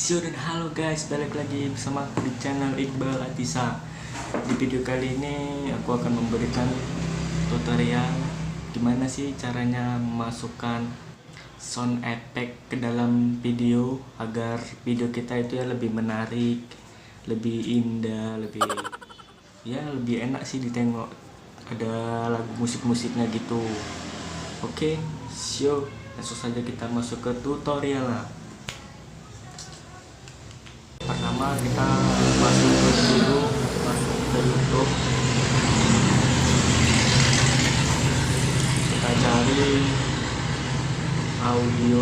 Dan halo guys, balik lagi bersama aku di channel Iqbal Atisa. Di video kali ini aku akan memberikan tutorial gimana sih caranya memasukkan sound effect ke dalam video agar video kita itu ya lebih menarik, lebih indah, lebih enak sih ditengok. Ada lagu musik-musiknya gitu. Oke, langsung saja kita masuk ke tutorial lah. Pertama kita masuk ke YouTube, kita cari audio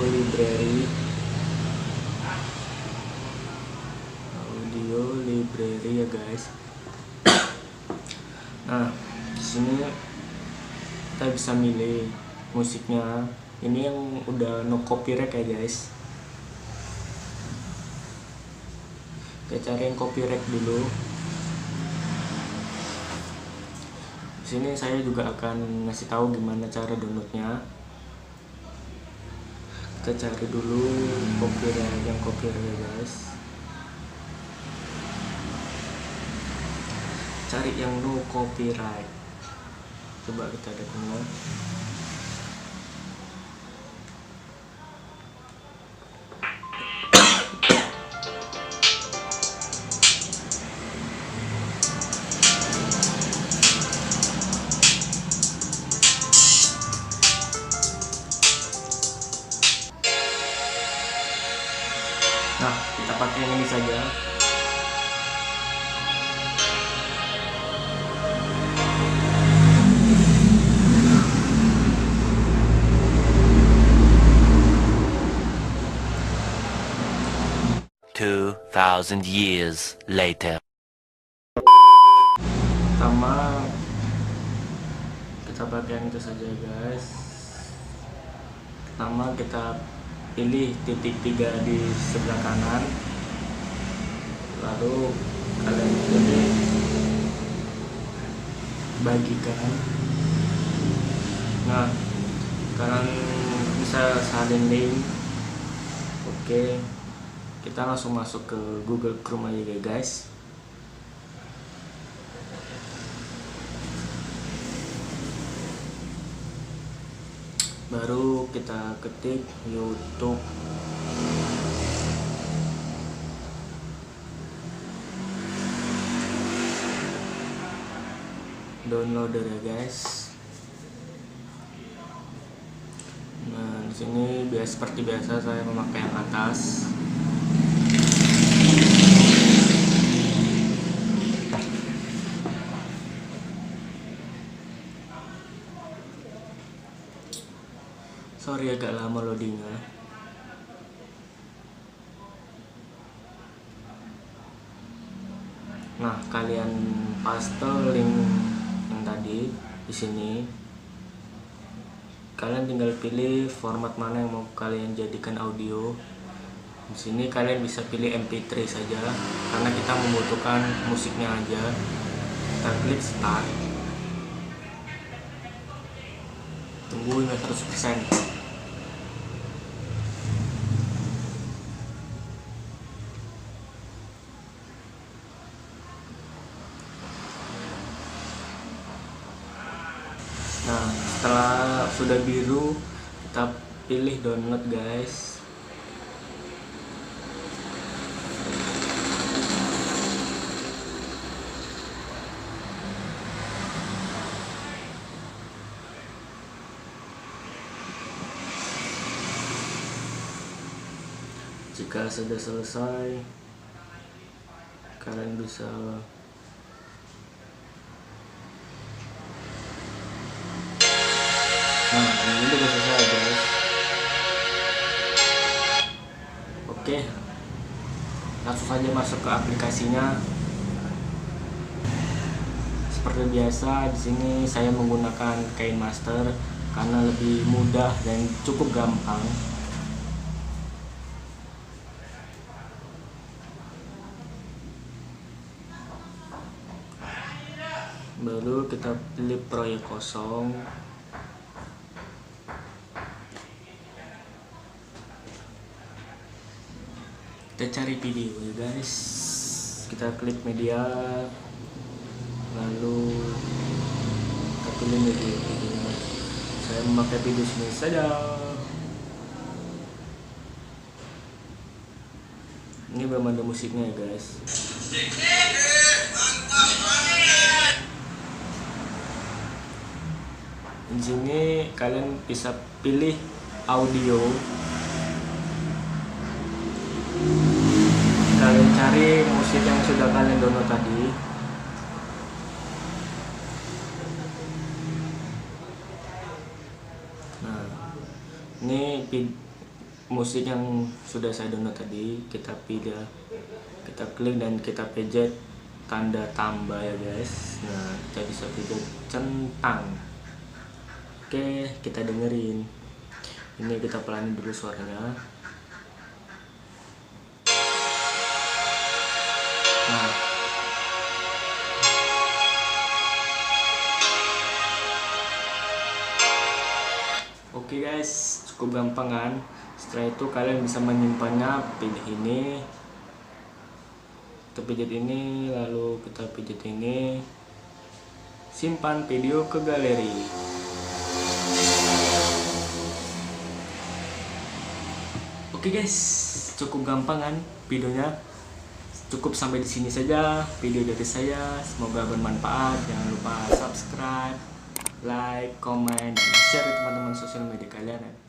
library ya guys. Nah, di sini kita bisa milih musiknya. Ini yang udah no copyright ya guys. Kita cari yang copyright dulu. Di sini saya juga akan ngasih tahu gimana cara downloadnya. Kita cari dulu yang copyright ya guys. Cari yang no copyright. Coba kita download. Nah, kita pakai yang ini saja. "2,000 years later." Pertama kita pakai yang itu saja guys. Pertama kita pilih titik 3 di sebelah kanan, lalu kalian pilih bagikan. Nah, kalian bisa salin link. Oke, kita langsung masuk ke Google Chrome aja ya guys. Baru kita ketik YouTube. Downloader ya guys. Nah, di sini seperti biasa saya memakai yang atas. Sorry agak lama loadingnya. Nah, kalian paste link yang tadi di sini. Kalian tinggal pilih format mana yang mau kalian jadikan audio. Di sini kalian bisa pilih MP3 saja karena kita membutuhkan musiknya aja. Kita klik start. Tunggu hingga 100%. Nah, setelah sudah biru, kita pilih download guys. Jika sudah selesai, kalian bisa ini udah selesai guys. Oke, langsung saja masuk ke aplikasinya. Seperti biasa di sini saya menggunakan KineMaster karena lebih mudah dan cukup gampang. Baru kita pilih proyek kosong. Kita cari video ya guys, kita klik media, lalu kita pilih videonya. Saya memakai video sini saja. Ini belum ada musiknya ya guys. Di sini kalian bisa pilih audio. Kalian cari musik yang sudah kalian download tadi. Nah, ini musik yang sudah saya download tadi. Kita pilih, kita klik dan kita pencet tanda tambah ya guys. Nah, kita bisa pencet centang. Oke, kita dengerin. Ini kita pelanin dulu suaranya. Nah, oke guys, cukup gampang kan? Setelah itu kalian bisa menyimpannya. Pilih ini, kita pijat ini, lalu kita pijat ini, simpan video ke galeri. Oke guys, cukup gampang kan videonya. Cukup sampai di sini saja video dari saya. Semoga bermanfaat. Jangan lupa subscribe, like, comment, dan share ke teman-teman sosial media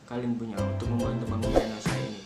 kalian punya untuk membantu channel saya ini.